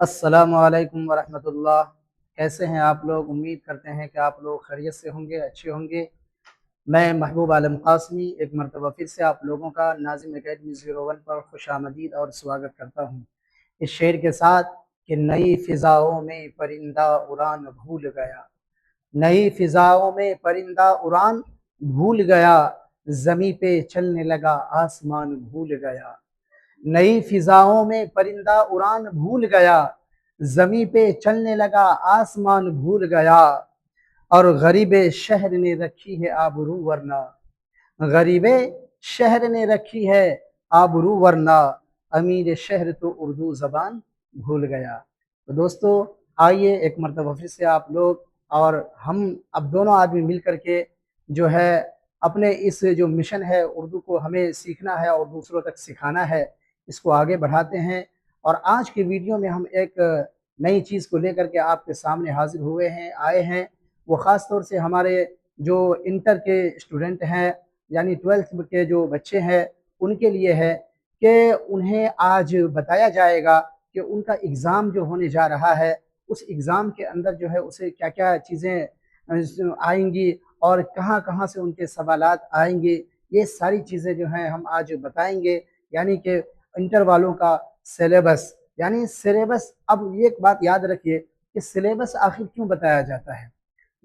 السلام علیکم ورحمۃ اللہ۔ کیسے ہیں آپ لوگ؟ امید کرتے ہیں کہ آپ لوگ خیریت سے ہوں گے، اچھے ہوں گے۔ میں محبوب عالم قاسمی ایک مرتبہ پھر سے آپ لوگوں کا ناظم اکیڈمی 01 پر خوش آمدید اور سواگت کرتا ہوں اس شعر کے ساتھ کہ نئی فضاؤں میں پرندہ اڑان بھول گیا، نئی فضاؤں میں پرندہ اڑان بھول گیا، زمیں پہ چلنے لگا آسمان بھول گیا۔ نئی فضاؤں میں پرندہ اڑان بھول گیا، زمیں پہ چلنے لگا آسمان بھول گیا، اور غریب شہر نے رکھی ہے آبرو ورنہ، غریب شہر نے رکھی ہے آبرو ورنہ، امیر شہر تو اردو زبان بھول گیا۔ تو دوستو آئیے ایک مرتبہ پھر سے آپ لوگ اور ہم اب دونوں آدمی مل کر کے جو ہے اپنے اس جو مشن ہے اردو کو ہمیں سیکھنا ہے اور دوسروں تک سکھانا ہے، اس کو آگے بڑھاتے ہیں۔ اور آج کی ویڈیو میں ہم ایک نئی چیز کو لے کر کے آپ کے سامنے حاضر آئے ہیں۔ وہ خاص طور سے ہمارے جو انٹر کے اسٹوڈنٹ ہیں، یعنی 12th کے جو بچے ہیں، ان کے لیے ہے کہ انہیں آج بتایا جائے گا کہ ان کا ایگزام جو ہونے جا رہا ہے، اس ایگزام کے اندر جو ہے اسے کیا کیا چیزیں آئیں گی اور کہاں کہاں سے ان کے سوالات آئیں گے، یہ ساری چیزیں جو ہیں ہم آج بتائیں گے۔ یعنی کہ انٹر والوں کا سلیبس، یعنی سلیبس، اب ایک بات یاد رکھیے کہ سلیبس آخر کیوں بتایا جاتا ہے۔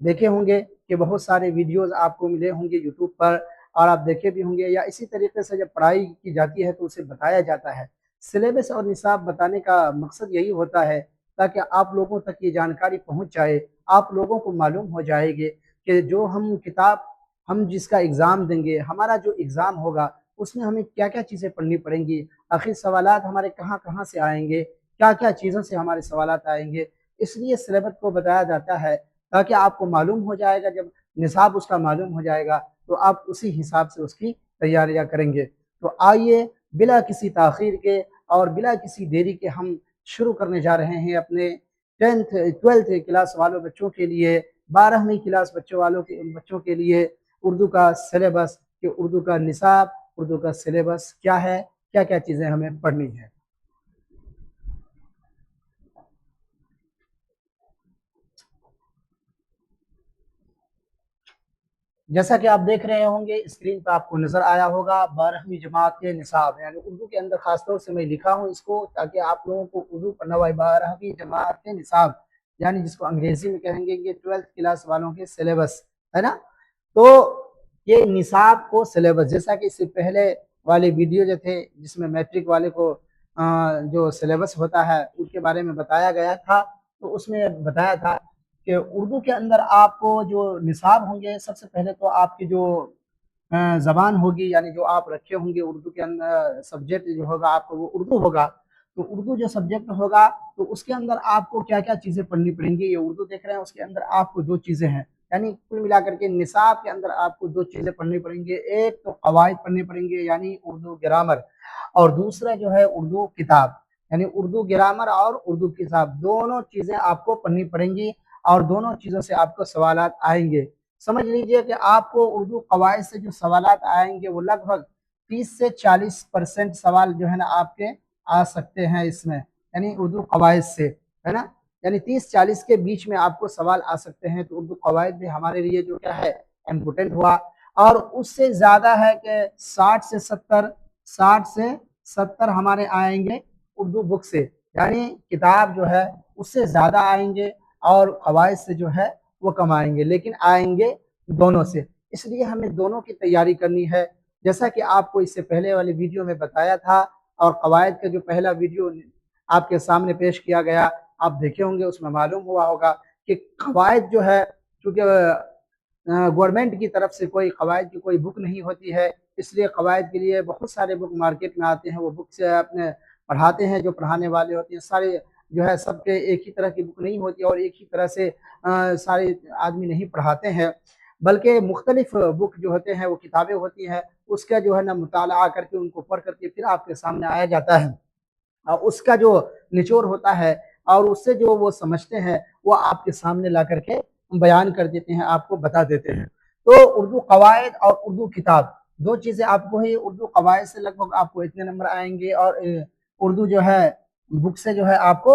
دیکھے ہوں گے کہ بہت سارے ویڈیوز آپ کو ملے ہوں گے یوٹیوب پر، اور آپ دیکھے بھی ہوں گے، یا اسی طریقے سے جب پڑھائی کی جاتی ہے تو اسے بتایا جاتا ہے۔ سلیبس اور نصاب بتانے کا مقصد یہی ہوتا ہے تاکہ آپ لوگوں تک یہ جانکاری پہنچ جائے، آپ لوگوں کو معلوم ہو جائے گی کہ جو ہم کتاب ہم جس کا ایگزام دیں گے، ہمارا جو ایگزام ہوگا اس میں ہمیں کیا کیا چیزیں پڑھنی پڑیں گی، آخر سوالات ہمارے کہاں کہاں سے آئیں گے، کیا کیا چیزوں سے ہمارے سوالات آئیں گے۔ اس لیے سلیبس کو بتایا جاتا ہے تاکہ آپ کو معلوم ہو جائے گا، جب نصاب اس کا معلوم ہو جائے گا تو آپ اسی حساب سے اس کی تیاریاں کریں گے۔ تو آئیے بلا کسی تاخیر کے اور بلا کسی دیری کے ہم شروع کرنے جا رہے ہیں اپنے 12th کلاس والوں بچوں کے لیے، 12ویں کلاس بچوں کے لیے اردو کا سلیبس، کہ اردو کا نصاب، اردو کا سلیبس کیا ہے، کیا کیا چیزیں ہمیں پڑھنی ہے۔ جیسا کہ آپ دیکھ رہے ہوں گے اسکرین پہ آپ کو نظر آیا ہوگا 12ویں جماعت کے نصاب، یعنی اردو کے اندر خاص طور سے میں لکھا ہوں اس کو تاکہ آپ لوگوں کو اردو پڑھنا ہوا 12ویں جماعت کے نصاب، یعنی جس کو انگریزی میں کہیں گے کہ 12th کلاس والوں کے سلیبس ہے نا۔ تو یہ نصاب کو سلیبس، جیسا کہ اس سے پہلے والے ویڈیو جو تھے جس میں میٹرک والے کو جو سلیبس ہوتا ہے اس کے بارے میں بتایا گیا تھا، تو اس میں بتایا تھا کہ اردو کے اندر آپ کو جو نصاب ہوں گے، سب سے پہلے تو آپ کی جو زبان ہوگی، یعنی جو آپ رکھے ہوں گے اردو کے اندر سبجیکٹ جو ہوگا آپ کو وہ اردو ہوگا۔ تو اردو جو سبجیکٹ ہوگا تو اس کے اندر آپ کو کیا کیا چیزیں پڑھنی پڑیں گی، یہ اردو دیکھ رہے ہیں، اس کے اندر آپ کو دو چیزیں ہیں، یعنی کل ملا کر کے نصاب کے اندر آپ کو دو چیزیں پڑھنی پڑیں گے۔ ایک تو قواعد پڑھنے پڑیں گے یعنی اردو گرامر، اور دوسرا جو ہے اردو کتاب، یعنی اردو گرامر اور اردو کتاب دونوں چیزیں آپ کو پڑھنی پڑیں گی، اور دونوں چیزوں سے آپ کو سوالات آئیں گے۔ سمجھ لیجئے کہ آپ کو اردو قواعد سے جو سوالات آئیں گے وہ لگ بھگ 30 سے 40% سوال جو ہے نا آپ کے آ سکتے ہیں اس میں، یعنی اردو قواعد سے، ہے نا، یعنی 30-40 کے بیچ میں آپ کو سوال آ سکتے ہیں۔ تو اردو قواعد بھی ہمارے لیے جو کیا ہے امپورٹنٹ ہوا، اور اس سے زیادہ ہے کہ 60 سے 70 ہمارے آئیں گے اردو بک سے، یعنی کتاب جو ہے اس سے زیادہ آئیں گے، اور قواعد سے جو ہے وہ کم آئیں گے، لیکن آئیں گے دونوں سے۔ اس لیے ہمیں دونوں کی تیاری کرنی ہے، جیسا کہ آپ کو اس سے پہلے والے ویڈیو میں بتایا تھا، اور قواعد کا جو پہلا ویڈیو آپ کے سامنے پیش کیا گیا آپ دیکھے ہوں گے، اس میں معلوم ہوا ہوگا کہ قواعد جو ہے چونکہ گورنمنٹ کی طرف سے کوئی قواعد کی کوئی بک نہیں ہوتی ہے، اس لیے قواعد کے لیے بہت سارے بک مارکیٹ میں آتے ہیں، وہ بک سے اپنے پڑھاتے ہیں، جو پڑھانے والے ہوتے ہیں سارے جو ہے سب کے ایک ہی طرح کی بک نہیں ہوتی، اور ایک ہی طرح سے سارے آدمی نہیں پڑھاتے ہیں، بلکہ مختلف بک جو ہوتے ہیں وہ کتابیں ہوتی ہیں، اس کا جو ہے نا مطالعہ کر کے ان کو پڑھ کر کے پھر آپ کے سامنے آیا جاتا ہے، اور اس کا جو نچوڑ ہوتا ہے اور اس سے جو وہ سمجھتے ہیں وہ آپ کے سامنے لا کر کے بیان کر دیتے ہیں، آپ کو بتا دیتے ہیں۔ تو اردو قواعد اور اردو کتاب دو چیزیں آپ کو ہی، اردو قواعد سے لگ بھگ آپ کو اتنے نمبر آئیں گے، اور اردو جو ہے بک سے جو ہے آپ کو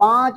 5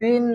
3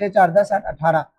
6 4 10 8 18,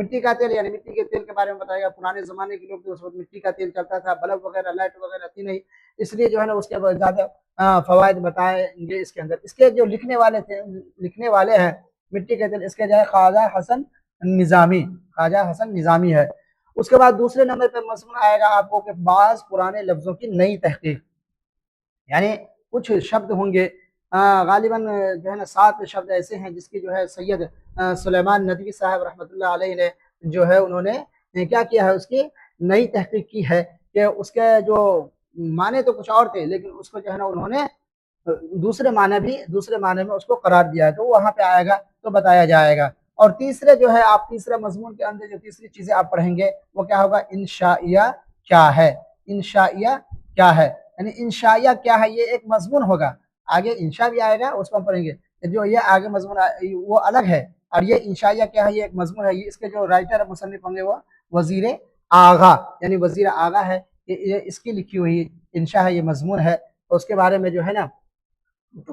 مٹی کا تیل یعنی مٹی کے تیل کے بارے میں بتائے گا. پرانے زمانے کے لوگ تو اس وقت مٹی کا تیل چلتا تھا, بلب وغیرہ لائٹ وغیرہ تھی نہیں, اس لیے جو ہے نا اس کے زیادہ فوائد بتائیں گے اس کے اندر. اس کے جو لکھنے والے ہیں مٹی کے تیل, اس کے جو ہے خواجہ حسن نظامی ہے. اس کے بعد دوسرے نمبر پہ مضمون آئے گا آپ کو کہ بعض پرانے لفظوں کی نئی تحقیق, یعنی کچھ شبد ہوں گے غالباً جو ہے نا 7 شبد ایسے ہیں جس کی جو ہے سید سلیمان ندوی صاحب رحمۃ اللہ علیہ نے جو ہے انہوں نے کیا کیا ہے, اس کی نئی تحقیق کی ہے کہ اس کے جو معنی تو کچھ اور تھے لیکن اس کو جو ہے نا انہوں نے دوسرے معنی میں اس کو قرار دیا ہے, تو وہاں پہ آئے گا تو بتایا جائے گا. اور تیسرے جو ہے آپ تیسرے مضمون کے اندر جو تیسری چیزیں آپ پڑھیں گے وہ کیا ہوگا, انشائیہ کیا ہے. یعنی انشائیہ کیا ہے یہ ایک مضمون ہوگا. آگے انشاء بھی آئے گا اس کو ہم پڑھیں گے, جو یہ آگے مضمون وہ الگ ہے, اور یہ انشائیہ کیا ہے یہ ایک مضمون ہے. یہ اس کے جو رائٹر مصنف ہوں گے وہ وزیر آغا یعنی وزیر آغا ہے, یہ اس کی لکھی ہوئی انشاء ہے, یہ مضمون ہے. تو اس کے بارے میں جو ہے نا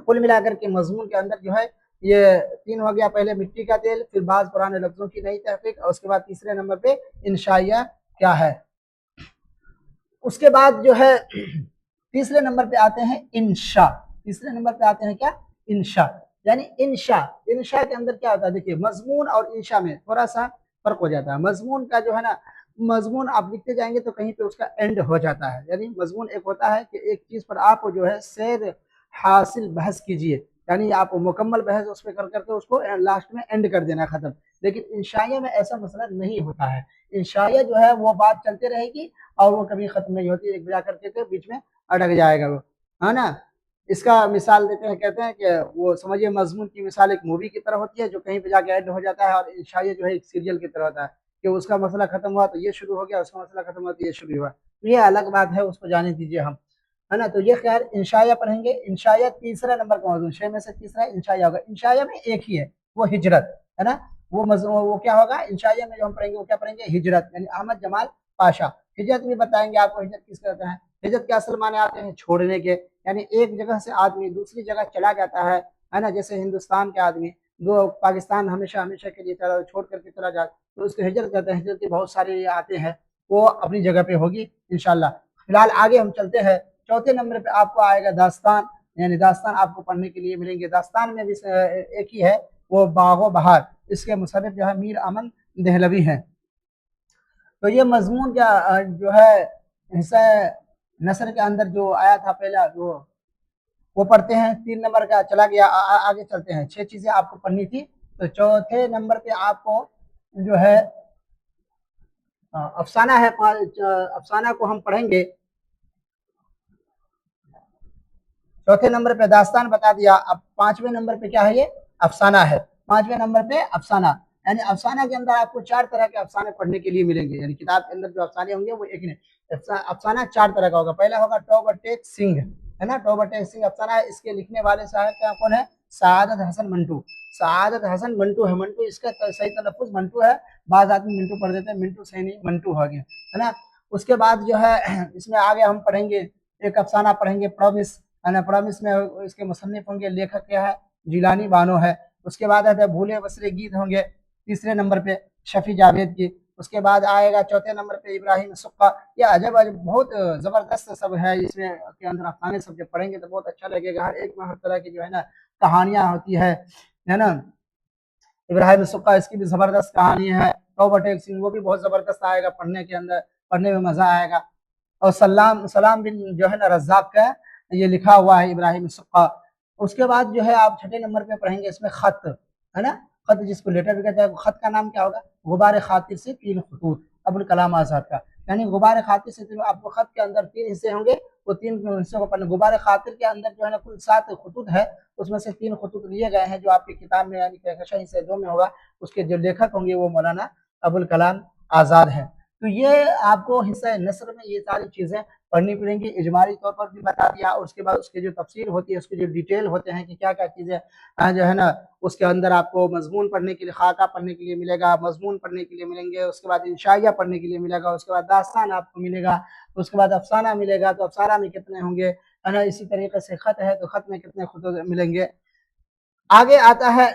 کل ملا کر کے مضمون کے اندر جو ہے یہ 3 ہو گیا, پہلے مٹی کا تیل, پھر بعض پرانے لفظوں کی نئی تحقیق, اور اس کے بعد تیسرے نمبر پہ انشائیہ کیا ہے. اس کے بعد جو ہے تیسرے نمبر پہ آتے ہیں انشاء. تیسرے نمبر پہ آتے ہیں کیا, انشاء. یعنی انشاء کے اندر کیا ہوتا ہے, دیکھیے مضمون اور انشاء میں تھوڑا سا فرق ہو جاتا ہے. مضمون کا جو ہے نا مضمون آپ لکھتے جائیں گے تو کہیں پہ اس کا اینڈ ہو جاتا ہے, یعنی مضمون ایک ہوتا ہے کہ ایک چیز پر آپ جو ہے سیر حاصل بحث کیجئے, یعنی آپ مکمل بحث اس پہ کر کے اس کو لاسٹ میں اینڈ کر دینا, ختم. لیکن انشائیہ میں ایسا مسئلہ نہیں ہوتا ہے. انشائیہ جو ہے وہ بات چلتے رہے گی اور وہ کبھی ختم نہیں ہوتی, ایک بجا کر کے بیچ میں اٹک جائے گا وہ, ہے نا. اس کا مثال دیتے ہیں, کہتے ہیں کہ وہ سمجھیے مضمون کی مثال ایک مووی کی طرح ہوتی ہے جو کہیں پہ جا کے ایڈ ہو جاتا ہے, اور انشائیہ جو ہے ایک سیریل کی طرح ہوتا ہے کہ اس کا مسئلہ ختم ہوا تو یہ شروع ہو گیا, اس کا مسئلہ ختم ہوا تو یہ شروع ہوا. یہ الگ بات ہے, اس کو جانے دیجیے ہم, ہے نا. تو یہ خیر انشائیہ پڑھیں گے. انشائیہ تیسرا نمبر کا موضوع, 6 میں سے تیسرا انشائیہ ہوگا. انشائیہ میں ایک ہی ہے, وہ ہجرت ہے نا. وہ کیا ہوگا انشائیہ میں جو ہم پڑھیں گے وہ کیا پڑھیں گے, ہجرت, یعنی احمد جمال پاشا. ہجرت بھی بتائیں گے آپ کو, ہجرت کس کہتے ہیں. ہجرت کے اصل معنی آتے ہیں چھوڑنے کے, یعنی ایک جگہ سے آدمی دوسری جگہ چلا جاتا ہے نا. جیسے ہندوستان کے آدمی جو پاکستان ہمیشہ کے لیے چھوڑ کر کے چلا جاتا تو اس کو ہجرت کہتے ہیں. ہجرت کے بہت سارے آتے ہیں, وہ اپنی جگہ پہ ہوگی انشاءاللہ. فی الحال آگے ہم چلتے ہیں. چوتھے نمبر پہ آپ کو آئے گا داستان, یعنی داستان آپ کو پڑھنے کے لیے ملیں گے. داستان میں بھی ایک ہی ہے, وہ باغ و بہار. اس کے مصنف جو ہے میر امن دہلوی ہیں. تو یہ مضمون کیا جو ہے حصہ نثر کے اندر جو آیا تھا پہلا وہ پڑھتے ہیں. 3 نمبر کا چلا گیا, آگے چلتے ہیں. 6 چیزیں آپ کو پڑھنی تھی. تو چوتھے نمبر پہ آپ کو جو ہے افسانہ ہے. افسانہ کو ہم پڑھیں گے. چوتھے نمبر پہ داستان بتا دیا. اب 5ویں نمبر پہ کیا ہے, یہ افسانہ ہے. 5ویں نمبر پہ افسانہ, یعنی افسانہ کے اندر آپ کو 4 طرح کے افسانے پڑھنے کے لیے ملیں گے. یعنی کتاب کے اندر جو افسانے ہوں گے وہ ایک نہیں, افسانہ 4 طرح کا ہوگا. پہلا ہوگا ٹوبر ٹیک سنگھ, ہے نا. ٹوبر ٹیک سنگھ افسانہ ہے. اس کے لکھنے والے صاحب کیا کون ہے, سعادت حسن منٹو. سعادت حسن منٹو ہے. منٹو اس کا صحیح تلفظ منٹو ہے, بعض آدمی منٹو پڑھ دیتے ہیں, منٹو صحیح نہیں, منٹو ہو گیا, ہے نا. اس کے بعد جو ہے اس میں آگے ہم پڑھیں گے ایک افسانہ پڑھیں گے پرومس, ہے نا. پرومس میں اس کے مصنف ہوں گے, لیکھک کیا ہے, جیلانی بانو ہے. اس کے بعد ہے بھولے بسرے گیت ہوں گے تیسرے نمبر پہ, شفیع جاوید کی. اس کے بعد آئے گا چوتھے نمبر پہ ابراہیم سقا. یہ عجب بہت زبردست سب ہے اس میں کے اندر افسانے. سب جب پڑھیں گے تو بہت اچھا لگے گا. ہر ایک میں ہر طرح کی جو ہے نا کہانیاں ہوتی ہے نا. ابراہیم سقا اس کی بھی زبردست کہانی ہے. ٹوبر ٹیک سنگھ وہ بھی بہت زبردست آئے گا پڑھنے کے اندر, پڑھنے میں مزہ آئے گا. اور سلام بن جو ہے نا رزاق کا یہ لکھا ہوا ہے ابراہیم سقا. اس کے بعد جو ہے آپ 6 نمبر پہ پڑھیں گے اس میں خط, ہے نا. خط جس کو لیٹر بھی کہتے ہیں. خط کا نام کیا ہوگا, غبار خاطر سے 3 خطوط, ابوالکلام آزاد کا. یعنی غبار خاطر سے آپ کو خط کے اندر 3 حصے ہوں گے, وہ 3 حصوں کو پڑھنا. غبار خاطر کے اندر جو ہے نا کل 7 خطوط ہے, اس میں سے 3 خطوط لیے گئے ہیں جو آپ کی کتاب میں یعنی کہکشاں حصے 2 میں ہوگا. اس کے جو لیکھک ہوں گے وہ مولانا ابوالکلام آزاد ہیں. تو یہ آپ کو حصہ نثر میں یہ ساری چیزیں پڑھنی پڑیں گی. اجمالی طور پر بھی بتا دیا, اور اس کے بعد اس کی جو تفسیر ہوتی ہے, اس کے جو ڈیٹیل ہوتے ہیں کہ کیا کیا چیزیں جو ہے نا اس کے اندر آپ کو مضمون پڑھنے کے لیے, خاکہ پڑھنے کے لیے ملے گا, مضمون پڑھنے کے لیے ملیں گے. اس کے بعد انشائیہ پڑھنے کے لیے ملے گا. اس کے بعد داستان آپ کو ملے گا. اس کے بعد افسانہ ملے گا. تو افسانہ میں کتنے ہوں گے, ہے نا. اسی طریقے سے خط ہے تو خط میں کتنے خطوط ملیں گے. آگے آتا ہے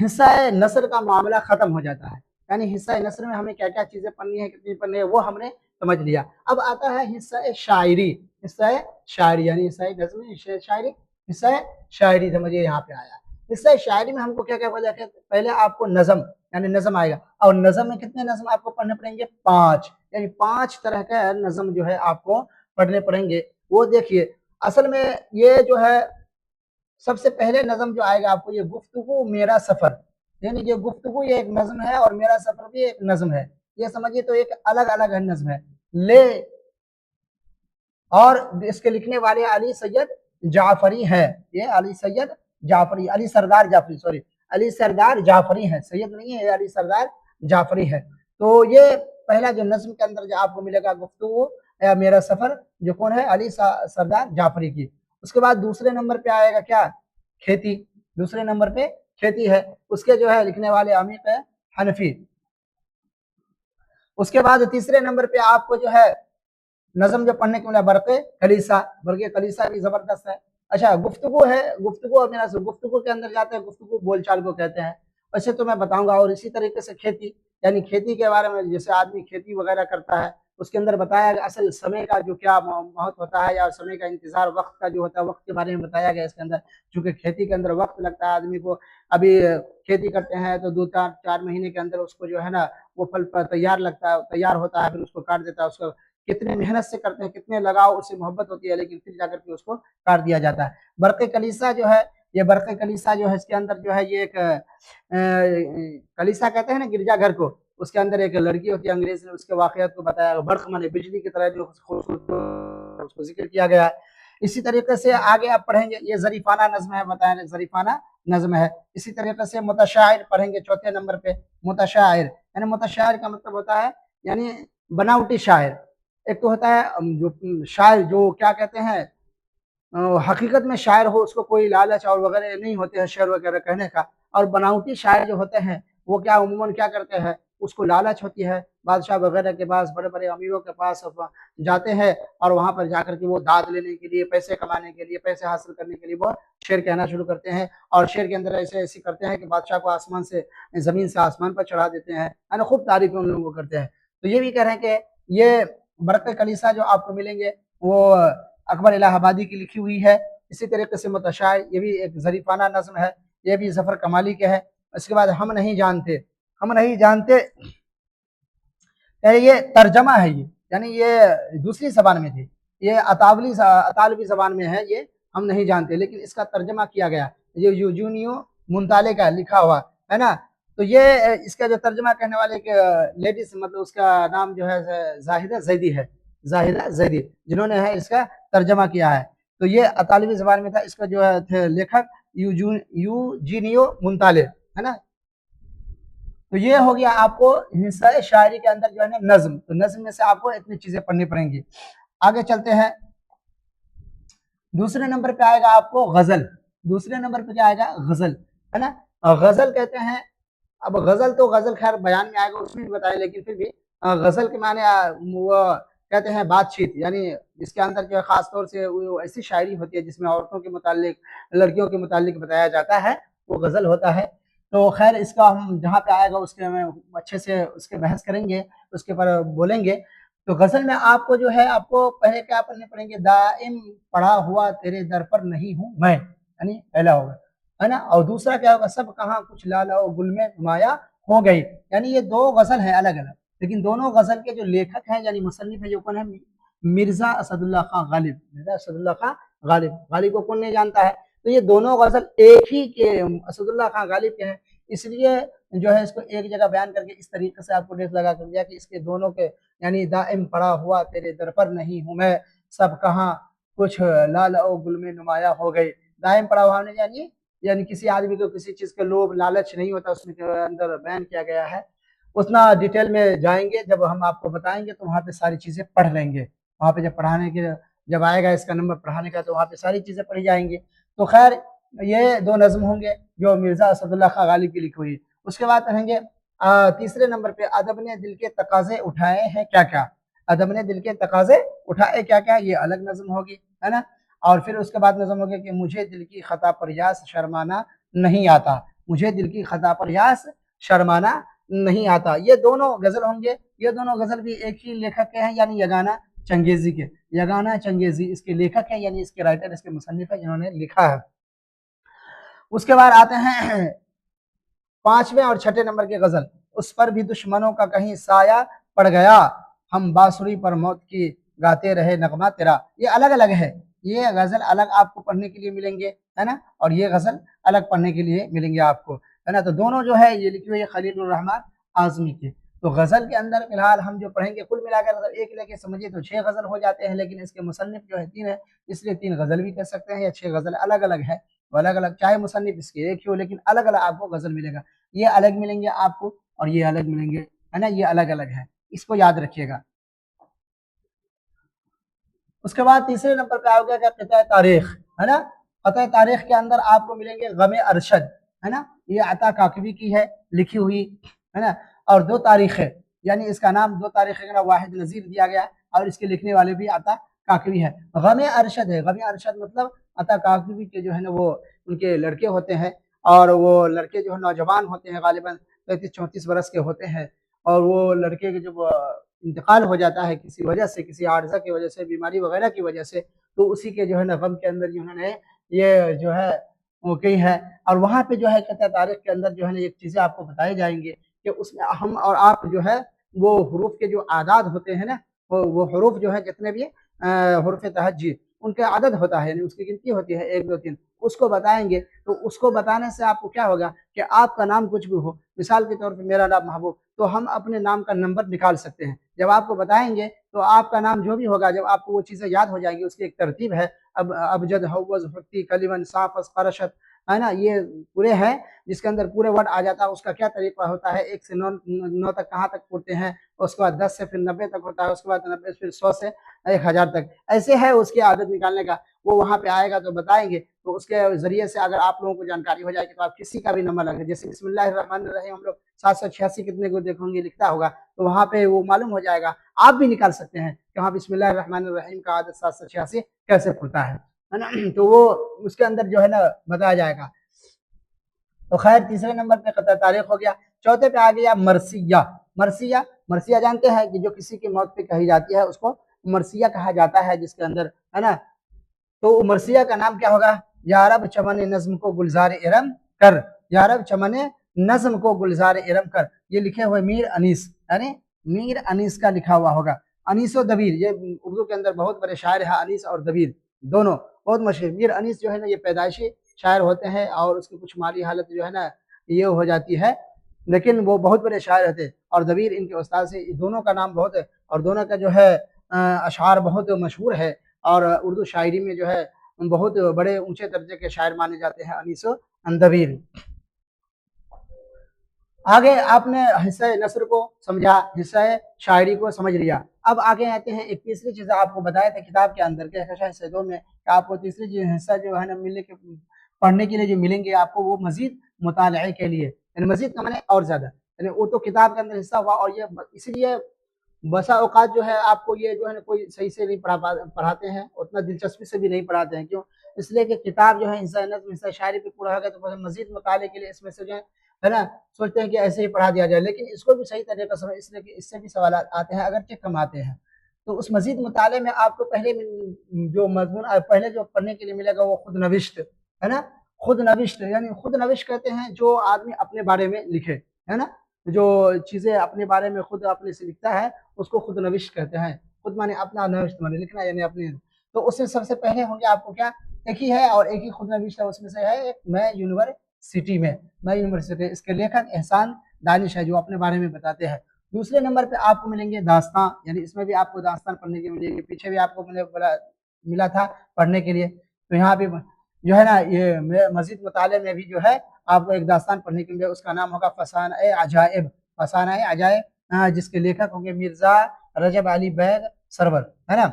حصہ نثر کا معاملہ ختم ہو جاتا ہے، یعنی حصہ نثر میں ہمیں کیا کیا چیزیں پڑھنی ہے، کتنی پڑھنی ہے، وہ ہم نے سمجھ لیا۔ اب آتا ہے حصہ شاعری، حصہ شاعری یعنی حصہ نظم، شاعری، حصہ شاعری سمجھیے یہاں پہ آیا۔ حصہ شاعری میں ہم کو کیا کیا پڑھا جاتا ہے؟ پہلے آپ کو نظم یعنی نظم آئے گا، اور نظم میں کتنے نظم آپ کو پڑھنے پڑیں گے؟ 5، یعنی 5 طرح کا نظم جو ہے آپ کو پڑھنے پڑیں گے۔ وہ دیکھیے اصل میں یہ جو ہے سب سے پہلے نظم جو آئے گا آپ کو، یہ گفتگو میرا سفر، یعنی یہ گفتگو یہ ایک نظم ہے، اور میرا سفر بھی ایک نظم ہے، یہ سمجھیے تو ایک الگ الگ نظم ہے۔ لے اور اس کے لکھنے والے علی سید جعفری ہے، یہ علی سید جعفری، علی سردار جعفری، سوری علی سردار جعفری ہے، سید نہیں ہے، علی سردار جعفری ہے۔ تو یہ پہلا جو نظم کے اندر جو آپ کو ملے گا گفتگو یا میرا سفر، جو کون ہے؟ علی سردار جعفری کی۔ اس کے بعد دوسرے نمبر پہ آئے گا کیا؟ کھیتی، دوسرے نمبر پہ کھیتی ہے، اس کے جو ہے لکھنے والے عمیق حنفی۔ اس کے بعد تیسرے نمبر پہ آپ کو جو ہے نظم جو پڑھنے کے ملا برق کلیسا، برق کلیسا بھی زبردست ہے۔ اچھا گفتگو ہے، گفتگو اور میرا گفتگو کے اندر جاتے ہیں، گفتگو بول چال کو کہتے ہیں، ویسے تو میں بتاؤں گا۔ اور اسی طریقے سے کھیتی، یعنی کھیتی کے بارے میں جیسے آدمی کھیتی وغیرہ کرتا ہے، اس کے اندر بتایا گیا اصل سمے کا جو کیا مہت ہوتا ہے، یا سمے کا انتظار، وقت کا جو ہوتا ہے، وقت کے بارے میں بتایا گیا اس کے اندر، چونکہ کھیتی کے اندر وقت لگتا ہے آدمی کو۔ ابھی کھیتی کرتے ہیں تو 2-4 مہینے کے اندر اس کو جو ہے نا وہ پھل تیار لگتا ہے، تیار ہوتا ہے، پھر اس کو کاٹ دیتا ہے، اس کو کتنے محنت سے کرتے ہیں، کتنے لگاؤ اس سے محبت ہوتی ہے، لیکن پھر جا کر کے اس کو کاٹ دیا جاتا ہے۔ برق کلیسا جو ہے، یہ برق کلیسا جو ہے اس کے اندر جو ہے یہ ایک کلیسا کہتے ہیں نا گرجا گھر کو، اس کے اندر ایک لڑکی ہوتی ہے، انگریز نے اس کے واقعات کو بتایا، برق مانے بجلی کی طرح جو اس کو ذکر کیا گیا ہے۔ اسی طریقے سے آگے آپ پڑھیں گے، یہ ظریفانہ نظم ہے، بتائیں ظریفانہ نظم ہے۔ اسی طریقے سے متشاعر پڑھیں گے چوتھے نمبر پہ، متشاعر یعنی متشاعر کا مطلب ہوتا ہے یعنی بناوٹی شاعر۔ ایک تو ہوتا ہے جو شاعر جو کیا کہتے ہیں حقیقت میں شاعر ہو، اس کو کوئی لالچ اور وغیرہ نہیں ہوتے ہیں شعر وغیرہ کہنے کا، اور بناوٹی شاعر جو ہوتے ہیں وہ کیا عموماً کیا کرتے ہیں، اس کو لالچ ہوتی ہے، بادشاہ وغیرہ کے پاس، بڑے بڑے امیروں کے پاس جاتے ہیں، اور وہاں پر جا کر کے وہ داد لینے کے لیے، پیسے کمانے کے لیے، پیسے حاصل کرنے کے لیے وہ شعر کہنا شروع کرتے ہیں، اور شعر کے اندر ایسے کرتے ہیں کہ بادشاہ کو آسمان سے، زمین سے آسمان پر چڑھا دیتے ہیں، یعنی خوب تعریفیں ان لوگوں کو کرتے ہیں۔ تو یہ بھی کہہ رہے ہیں کہ یہ برق کلیسا جو آپ کو ملیں گے وہ اکبر الہ آبادی کی لکھی ہوئی ہے۔ اسی طریقے سے متشاعر، یہ بھی ایک ظریفانہ نظم ہے، یہ بھی ظفر کمالی کے ہے۔ اس کے بعد ہم نہیں جانتے، ہم نہیں جانتے یہ ترجمہ ہے، یہ یعنی یہ دوسری زبان میں تھی، یہ اطالوی زبان میں ہے، یہ ہم نہیں جانتے، لیکن اس کا ترجمہ کیا گیا، یہ یوجینیو مونتالے کا لکھا ہوا ہے نا۔ تو یہ اس کا جو ترجمہ کرنے والے لیڈیز، مطلب اس کا نام جو ہے زاہدہ زیدی ہے، زاہدہ زیدی، جنہوں نے ہے اس کا ترجمہ کیا ہے۔ تو یہ اطالوی زبان میں تھا، اس کا جو ہے تھے لیکھک یوجینیو مونتالے ہے نا۔ تو یہ ہو گیا آپ کو حصہ شاعری کے اندر جو ہے نا نظم، تو نظم میں سے آپ کو اتنی چیزیں پڑھنی پڑیں گی۔ آگے چلتے ہیں، دوسرے نمبر پہ آئے گا آپ کو غزل۔ دوسرے نمبر پہ کیا آئے گا؟ غزل ہے نا۔ غزل کہتے ہیں، اب غزل تو غزل خیر بیان میں آئے گا، اس میں بھی بتائے، لیکن پھر بھی غزل کے معنی وہ کہتے ہیں بات چیت، یعنی اس کے اندر جو ہے خاص طور سے وہ ایسی شاعری ہوتی ہے جس میں عورتوں کے متعلق، لڑکیوں کے متعلق بتایا جاتا ہے، وہ غزل ہوتا ہے۔ تو خیر اس کا ہم جہاں پہ آئے گا اس کے میں اچھے سے اس کے بحث کریں گے، اس کے پر بولیں گے۔ تو غزل میں آپ کو جو ہے آپ کو پہلے کیا پڑھنے پڑیں گے؟ دائم پڑا ہوا تیرے در پر نہیں ہوں میں، یعنی پہلا ہوگا ہے نا، اور دوسرا کیا ہوگا؟ سب کہاں کچھ لالا و گل میں نمایاں ہو گئی، یعنی یہ دو غزل ہیں الگ الگ، لیکن دونوں غزل کے جو لیکھک ہیں یعنی مصنف ہے جو کون ہے؟ مرزا اسد اللہ خان غالب، مرزا اسد اللہ خان غالب، غالب کو کون نہیں جانتا ہے؟ تو یہ دونوں غزل ایک ہی کے اسد اللہ خان غالب کے ہیں، اس لیے جو ہے اس کو ایک جگہ بیان کر کے اس طریقے سے آپ کو ڈیٹ لگا کر دیا کہ اس کے دونوں کے یعنی دائم پڑا ہوا تیرے در پر نہیں ہوں میں، سب کہاں کچھ لالا و گل میں نمایاں ہو گئی۔ دائم پڑا ہوا ہونے یعنی کسی آدمی کو کسی چیز کے لوب لالچ نہیں ہوتا، اس کے اندر بیان کیا گیا ہے۔ اتنا ڈیٹیل میں جائیں گے جب ہم آپ کو بتائیں گے تو وہاں پہ ساری چیزیں پڑھ لیں گے، وہاں پہ جب پڑھانے کے جب آئے گا اس کا نمبر پڑھانے کا تو وہاں پہ ساری چیزیں پڑھی جائیں گی۔ تو خیر یہ دو نظم ہوں گے جو مرزا اسد اللہ خان غالب کی لکھی ہوئی۔ اس کے بعد پڑھیں گے تیسرے نمبر پہ ادب نے دل کے تقاضے اٹھائے ہیں کیا کیا، ادب نے دل کے تقاضے اٹھائے کیا کیا، یہ الگ نظم ہوگی ہے نا۔ اور پھر اس کے بعد نظم ہوگی کہ مجھے دل کی خطا پر یاس شرمانا نہیں آتا، مجھے دل کی خطا پر یاس شرمانا نہیں آتا. یہ دونوں غزل ہوں گے. یہ دونوں غزل بھی ایک ہی لیکھک کے ہیں یعنی یگانہ چنگیزی کے. یگانہ چنگیزی اس کے لیکھک ہیں یعنی اس کے رائٹر اس کے مصنف ہیں جنہوں نے لکھا ہے. اس کے بعد آتے ہیں 5ویں اور 6 نمبر کے غزل. اس پر بھی دشمنوں کا کہیں سایہ پڑ گیا, ہم بانسری پر موت کی گاتے رہے نغمہ تیرا. یہ الگ الگ ہے. یہ غزل الگ آپ کو پڑھنے کے لیے ملیں گے, ہے نا, اور یہ غزل الگ پڑھنے کے لیے ملیں گے آپ کو, ہے نا. تو دونوں جو ہے یہ لکھی ہوئی ہے خلیل الرحمن اعظمی کی. تو غزل کے اندر فی الحال ہم جو پڑھیں گے کل ملا کر اگر ایک لے کے سمجھیے تو 6 غزل ہو جاتے ہیں, لیکن اس کے مصنف جو ہے 3 ہے, اس لیے 3 غزل بھی کہہ سکتے ہیں یا 6 غزل الگ الگ ہے. الگ الگ چاہے مصنف اس کے ایک ہی ہو, لیکن الگ الگ آپ کو غزل ملے گا. یہ الگ ملیں گے آپ کو اور یہ الگ ملیں گے, ہے نا. یہ الگ الگ ہے, اس کو یاد رکھیے گا. اس کے بعد تیسرے نمبر پہ آ گیا کہ قطع تاریخ, ہے نا. قطع تاریخ کے اندر آپ کو ملیں گے غم ارشد, ہے نا. یہ عطا کاکوی کی ہے لکھی ہوئی, ہے نا. اور 2 تاریخ ہے, یعنی اس کا نام 2 تاریخ واحد نظیر دیا گیا اور اس کے لکھنے والے بھی عطا کاکوی ہے. غم ارشد ہے. غم ارشد مطلب عطا کاکوی کے جو ہے نا وہ ان کے لڑکے ہوتے ہیں, اور وہ لڑکے جو ہے نوجوان ہوتے ہیں, غالباً 33-34 برس کے ہوتے ہیں, اور وہ لڑکے کے جب انتقال ہو جاتا ہے کسی وجہ سے, کسی عارضہ کی وجہ سے, بیماری وغیرہ کی وجہ سے, تو اسی کے جو ہے نا غم کے اندر جو ہے یہ جو ہے وہ کئی ہے. اور وہاں پہ جو ہے قطع تاریخ کے اندر جو ہے نا ایک چیزیں آپ کو بتائی جائیں گے کہ اس میں ہم اور آپ جو ہے وہ حروف کے جو اعداد ہوتے ہیں نا, وہ حروف جو ہے جتنے بھی حروف تہجی ان کے عدد ہوتا ہے, یعنی اس کی گنتی ہوتی ہے 1 2 3, اس کو بتائیں گے. تو اس کو بتانے سے آپ کو کیا ہوگا کہ آپ کا نام کچھ بھی ہو, مثال کے طور پہ میرا نام محبوب, تو ہم اپنے نام کا نمبر نکال سکتے ہیں. جب آپ کو بتائیں گے تو آپ کا نام جو بھی ہوگا, جب آپ کو وہ چیزیں یاد ہو جائیں گی, اس کی ایک ترتیب ہے. ابجد, حوض, حتی, کلیون, صافس, قرشت, ہے نا. یہ پورے ہیں جس کے اندر پورے ورڈ آ جاتا ہے. اس کا کیا طریقہ ہوتا ہے, 1 سے 9 تک کہاں تک پڑھتے ہیں, اس کے بعد 10 سے پھر 90 تک ہوتا ہے, اس کے بعد 90 پھر 100 سے 1000 تک, ایسے ہے اس کی عادت نکالنے کا. وہ وہاں پہ آئے گا تو بتائیں گے, تو اس کے ذریعے سے اگر آپ لوگوں کو جانکاری ہو جائے گی تو آپ کسی کا بھی نمبر لگے, جیسے بسم اللہ الرحمن الرحیم ہم لوگ 786 کتنے کو دیکھیں گے لکھتا ہوگا, تو وہاں پہ وہ معلوم ہو جائے گا. آپ بھی نکال سکتے ہیں کہ ہاں بسم اللہ الرحمن الرحیم کا عدد 786 کیسے کھلتا ہے نا. تو وہ اس کے اندر جو ہے نا بتایا جائے گا. تو خیر تیسرے نمبر پہ قطع تاریخ ہو گیا. چوتھے پہ آ گیا مرثیہ. مرثیہ, مرثیہ جانتے ہیں کہ جو کسی کی موت پہ کہی جاتی ہے اس کو مرثیہ کہا جاتا ہے, جس کے اندر, ہے نا. تو مرثیہ کا نام کیا ہوگا, یا رب چمن نظم کو گلزار ارم کر, یا رب چمن نظم کو گلزار ارم کر. یہ لکھے ہوئے میر انیس, یعنی میر انیس کا لکھا ہوا ہوگا. انیس و دبیر, یہ اردو کے اندر بہت بڑے شاعر ہیں, انیس اور دبیر دونوں بہت مشہور. میر انیس جو ہے نا یہ پیدائشی شاعر ہوتے ہیں, اور اس کی کچھ مالی حالت جو ہے نا یہ ہو جاتی ہے, لیکن وہ بہت بڑے شاعر ہوتے ہیں. اور دبیر ان کے استاد سے, دونوں کا نام بہت ہے, اور دونوں کا جو ہے اشعار بہت مشہور ہے, اور اردو شاعری میں جو ہے بہت بڑے اونچے درجے کے شاعر مانے جاتے ہیں انیس و دبیر. آگے آپ نے حصہ نثر کو سمجھا, حصہ شاعری کو سمجھ لیا. اب آگے آتے ہیں ایک تیسری چیز آپ کو بتایا تھا کتاب کے اندر کے حصہ 2 میں, کہ آپ کو تیسری حصہ جو ہے نا ملنے کے پڑھنے کے لیے جو ملیں گے آپ کو, وہ مزید مطالعے کے لیے, یعنی مزید کا معنی اور زیادہ, یعنی وہ تو کتاب کے اندر حصہ ہوا, اور یہ اس لیے بسا اوقات جو ہے آپ کو یہ جو ہے نا کوئی صحیح سے نہیں پڑھاتے ہیں, اتنا دلچسپی سے بھی نہیں پڑھاتے ہیں. کیوں, اس لیے کہ کتاب جو ہے حصہ نظم حصہ شاعری پہ پورا ہو گیا, تو مزید مطالعے کے لیے اس میں سے جو ہے نا سوچتے ہیں کہ ایسے ہی پڑھا دیا جائے, لیکن اس کو بھی صحیح طریقے سے, اس لیے کہ اس سے بھی سوالات آتے ہیں اگرچہ کم آتے ہیں. تو اس مزید مطالعے میں آپ کو پہلے جو مضمون پہلے جو پڑھنے کے لیے ملے گا وہ خود نوشت, ہے نا. خود نوشت یعنی خود نوشت کہتے ہیں جو آدمی اپنے بارے میں لکھے, ہے نا, جو چیزیں اپنے بارے میں خود اپنے سے لکھتا ہے اس کو خود نوشت کہتے ہیں. خود مانے اپنا, نوشت مانے لکھنا, یعنی اپنے. تو اس سے سب سے پہلے ہوں گے آپ کو کیا, ایک ہی ہے اور ایک ہی خود نوشت ہے, اس میں سے ہے ایک میں یونیورسٹی میں, میں یونیورسٹی. اس کے لیکھک احسان دانش ہے جو اپنے بارے میں بتاتے ہیں. دوسرے نمبر پہ آپ کو ملیں گے داستان, یعنی اس میں بھی آپ کو داستان پڑھنے کے ملے گی, پیچھے بھی آپ کو ملا تھا پڑھنے کے لیے. تو یہاں بھی جو ہے نا یہ مزید مطالعے میں بھی جو ہے آپ کو ایک داستان پڑھنے کے لیے, اس کا نام ہوگا فسانۂ عجائب. فسانۂ عجائب جس کے لیکھک ہوں گے مرزا رجب علی بیگ سرور, ہے نا.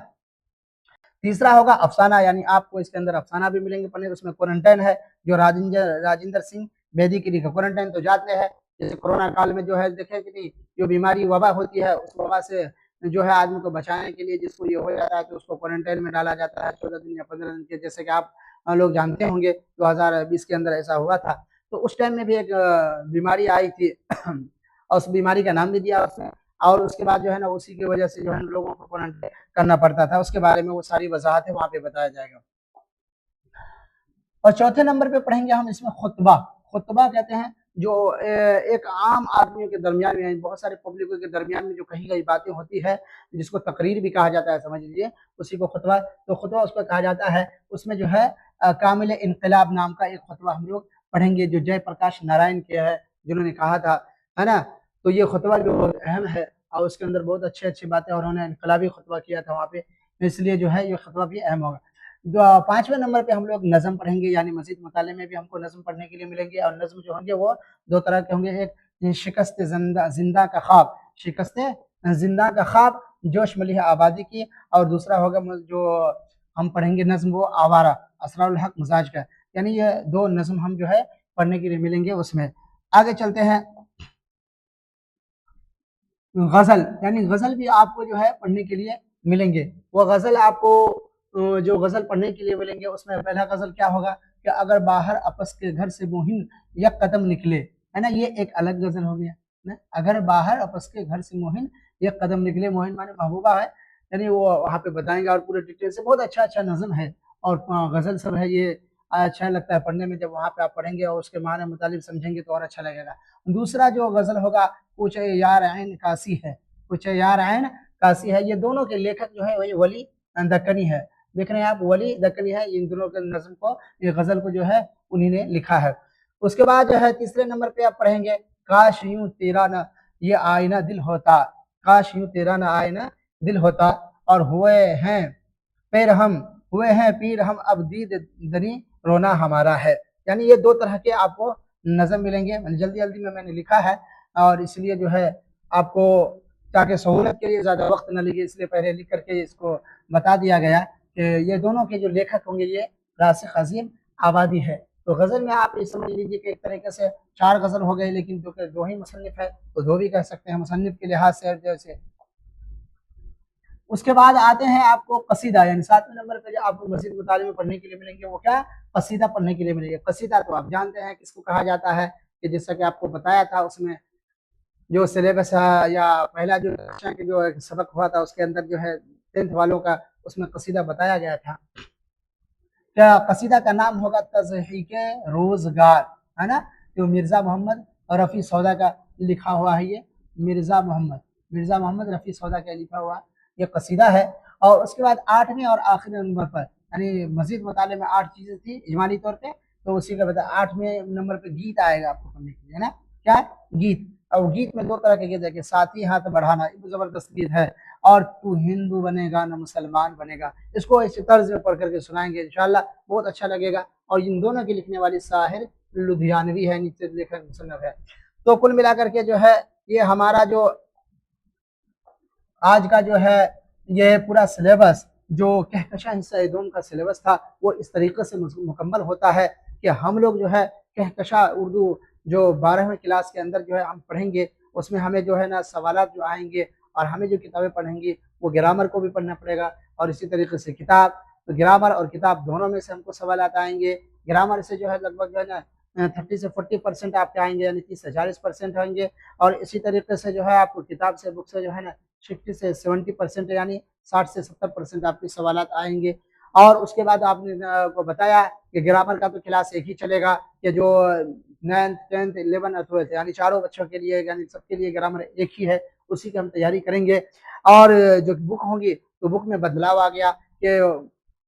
تیسرا ہوگا افسانہ, یعنی آپ کو اس کے اندر افسانہ بھی ملیں گے پڑھنے. اس میں کوارنٹائن ہے جو راجندر سنگھ بیدی کی لکھا. کوارنٹائن تو جانتے ہیں, جیسے کورونا کال میں جو ہے دیکھیں کہ جو بیماری وبا ہوتی ہے, اس وبا سے جو ہے آدمی کو بچانے کے لیے جس کو یہ ہو جاتا ہے تو اس کو کوارنٹائن میں ڈالا جاتا ہے 14 دن یا 15 دن کے, جیسے کہ آپ لوگ جانتے ہوں گے 2020 کے اندر ایسا ہوا تھا. تو اس ٹائم میں بھی ایک بیماری آئی تھی اور اس بیماری کا نام بھی دیا اس نے، اور اس کے بعد جو ہے نا اسی کی وجہ سے جو ہے لوگوں کو قرآن کرنا پڑتا تھا، اس کے بارے میں وہ ساری وضاحتیں وہاں پہ بتایا جائے گا۔ اور چوتھے نمبر پہ پڑھیں گے ہم اس میں خطبہ۔ خطبہ کہتے ہیں جو ایک عام آدمیوں کے درمیان میں، بہت سارے پبلکوں کے درمیان میں جو کہی گئی باتیں ہوتی ہے، جس کو تقریر بھی کہا جاتا ہے، سمجھ لیجیے اسی کو خطبہ، تو خطبہ اس کو کہا جاتا ہے۔ اس میں جو ہے کامل انقلاب نام کا ایک خطبہ ہم لوگ پڑھیں گے، جو جے پرکاش نارائن کے ہے، جنہوں نے کہا تھا، ہے نا۔ تو یہ خطبہ جو بہت اہم ہے اور اس کے اندر بہت اچھی باتیں، اور انہوں نے انقلابی خطبہ کیا تھا وہاں پہ، اس لیے جو ہے یہ خطبہ بھی اہم ہوگا۔ پانچویں نمبر پہ ہم لوگ نظم پڑھیں گے، یعنی مزید مطالعے میں بھی ہم کو نظم پڑھنے کے لیے ملیں گے، اور نظم جو ہوں گے وہ دو طرح کے ہوں گے، ایک شکست زندہ کا خواب، شکست زندہ کا خواب جوش ملیح آبادی کی، اور دوسرا ہوگا جو ہم پڑھیں گے نظم وہ آوارہ اسرار الحق مزاج کا، یعنی یہ دو نظم ہم جو ہے پڑھنے کے لیے ملیں گے اس میں۔ آگے چلتے ہیں، غزل، یعنی غزل بھی آپ کو جو ہے پڑھنے کے لیے ملیں گے۔ وہ غزل آپ کو جو غزل پڑھنے کے لیے ملیں گے اس میں پہلا غزل کیا ہوگا کہ اگر باہر اپس کے گھر سے موہن یک قدم نکلے، ہے نا، یہ ایک الگ غزل ہو گیا نا۔ اگر باہر اپس کے گھر سے موہن یک قدم نکلے، موہن مانے محبوبہ ہے، یعنی وہ وہاں پہ بتائیں گے اور پورے ڈیٹیل سے، بہت اچھا نظم ہے اور غزل سب ہے، یہ اچھا لگتا ہے پڑھنے میں، جب وہاں پہ آپ پڑھیں گے اور اس کے معنی مطالب سمجھیں گے تو اور اچھا لگے گا۔ دوسرا جو غزل ہوگا کچھ یار عین کاسی ہے، کچھ یار عین کاسی ہے، یہ دونوں کے لیکھک جو ہے وہی ولی دکنی ہے، دیکھ رہے ہیں آپ، ولی دکنی ہے، ان دونوں کے نظم کو، یہ غزل کو جو ہے انہی نے لکھا ہے۔ اس کے بعد جو ہے تیسرے نمبر پہ آپ پڑھیں گے، کاش یوں تیرا نہ یہ آئینہ دل ہوتا، کاش یوں تیرا نہ آئینہ دل ہوتا، اور ہوئے ہیں پیر ہم اب دید دنی رونا ہمارا ہے، یعنی یہ دو طرح کے آپ کو نظم ملیں گے، جلدی میں نے لکھا ہے اور اس لیے جو ہے آپ کو تاکہ سہولت کے لیے زیادہ وقت نہ لگے، اس لیے پہلے لکھ کر کے اس کو بتا دیا گیا کہ یہ دونوں کے جو لیکھک ہوں گے یہ راسخ عظیم آبادی ہے۔ تو غزل میں آپ یہ سمجھ لیجیے کہ ایک طریقے سے 4 غزل ہو گئے، لیکن جو کہ دو ہی مصنف ہے تو دو بھی کہہ سکتے ہیں مصنف کے لحاظ سے جیسے۔ اس کے بعد آتے ہیں آپ کو قصیدہ، یعنی 7ویں نمبر پہ جو آپ کو مزید مطالعے میں پڑھنے کے لیے ملیں گے وہ کیا، قصیدہ پڑھنے کے لیے ملیں گے۔ قصیدہ تو آپ جانتے ہیں کس کو کہا جاتا ہے، کہ جیسا کہ آپ کو بتایا تھا اس میں جو سلیبس ہے یا پہلا جو سبق ہوا تھا اس کے اندر جو ہے 10th والوں کا، اس میں قصیدہ بتایا گیا تھا۔ کیا قصیدہ کا نام ہوگا تضحیک روزگار، ہے نا، جو مرزا محمد رفیع سودا کا لکھا ہوا ہے، یہ مرزا محمد رفیع سودا کا لکھا ہوا یہ قصیدہ ہے۔ اور اس کے بعد 8ویں اور آخری نمبر پر، یعنی مزید مطالعے میں 8 چیزیں تھی اجمالی طور پہ، تو اسی کا بتا 8ویں نمبر پہ گیت آئے گا آپ کو پڑھنے کے لیے، ہے نا، کیا گیت، اور گیت میں 2 طرح کے گیت ہے کہ ساتھی ہاتھ بڑھانا، یہ زبردست گیت ہے، اور تو ہندو بنے گا نہ مسلمان بنے گا، اس کو اسی طرز میں پڑھ کر کے سنائیں گے انشاءاللہ، بہت اچھا لگے گا۔ اور ان دونوں کے لکھنے والی ساحر لدھیانوی ہے، نیچے لیکھک مصنف ہے۔ تو کل ملا کر کے جو ہے یہ ہمارا جو آج کا جو ہے یہ پورا سلیبس جو کہکشاں حصہ دوم کا سلیبس تھا وہ اس طریقے سے مکمل ہوتا ہے کہ ہم لوگ جو ہے کہکشاں اردو جو 12ویں کلاس کے اندر جو ہے ہم پڑھیں گے، اس میں ہمیں جو ہے نا سوالات جو آئیں گے، اور ہمیں جو کتابیں پڑھیں گی وہ گرامر کو بھی پڑھنا پڑے گا، اور اسی طریقے سے کتاب، تو گرامر اور کتاب دونوں میں سے ہم کو سوالات آئیں گے۔ گرامر سے جو ہے لگ بھگ جو ہے نا 30 سے 40% آپ کے آئیں گے، یعنی 30 سے 40% آئیں گے، اور اسی طریقے سے جو ہے آپ کو کتاب سے بک سے جو ہے نا 60 سے 70%، یعنی 60 سے 70% آپ کے سوالات آئیں گے۔ اور اس کے بعد آپ نے کو بتایا کہ گرامر کا تو کلاس ایک ہی چلے گا، کہ جو 9th 10th 11 اور 12 یعنی چاروں بچوں کے لیے، یعنی سب کے لیے گرامر ایک ہی ہے، اسی کی ہم تیاری کریں گے۔ اور جو بک ہوں گی تو بک میں بدلاؤ آ گیا کہ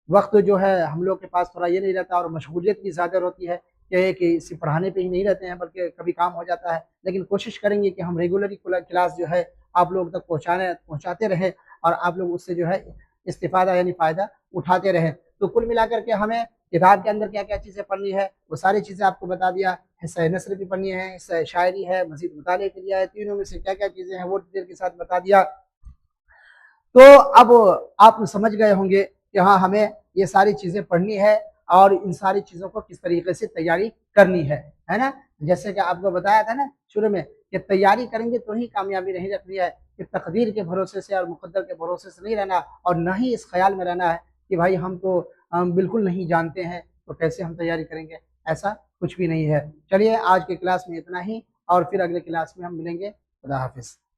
وقت جو ہے ہم لوگ کے پاس تھوڑا یہ نہیں رہتا، اور مشغولیت بھی زیادہ ہوتی ہے کہ اسے پڑھانے پہ ہی نہیں رہتے ہیں، بلکہ کبھی کام ہو جاتا ہے، لیکن کوشش کریں گے کہ ہم ریگولرلی کلاس جو ہے آپ لوگ تک پہنچاتے رہیں، اور آپ لوگ اس سے جو ہے استفادہ یعنی فائدہ اٹھاتے رہیں۔ تو کل ملا کر کے ہمیں کتاب کے اندر کیا کیا چیزیں پڑھنی ہے وہ ساری چیزیں آپ کو بتا دیا، حصہ نثر بھی پڑھنی ہے، حصہ شاعری ہے، مزید مطالعے کے لیے ہے، تینوں میں سے کیا کیا چیزیں ہیں وہ ڈیٹیل کے ساتھ بتا دیا۔ تو اب آپ سمجھ گئے ہوں گے کہ ہاں ہمیں یہ ساری چیزیں پڑھنی ہے اور ان ساری چیزوں کو کس طریقے سے تیاری کرنی ہے نا، جیسے کہ آپ کو بتایا تھا نا شروع میں کہ تیاری کریں گے تو ہی کامیابی نہیں رکھنی ہے، کہ تقدیر کے بھروسے سے اور مقدر کے بھروسے سے نہیں رہنا، اور نہ ہی اس خیال میں رہنا ہے کہ بھائی ہم تو بالکل نہیں جانتے ہیں تو کیسے ہم تیاری کریں گے، ایسا کچھ بھی نہیں ہے۔ چلیے آج کے کلاس میں اتنا ہی، اور پھر اگلے کلاس میں ہم ملیں گے۔ خدا حافظ۔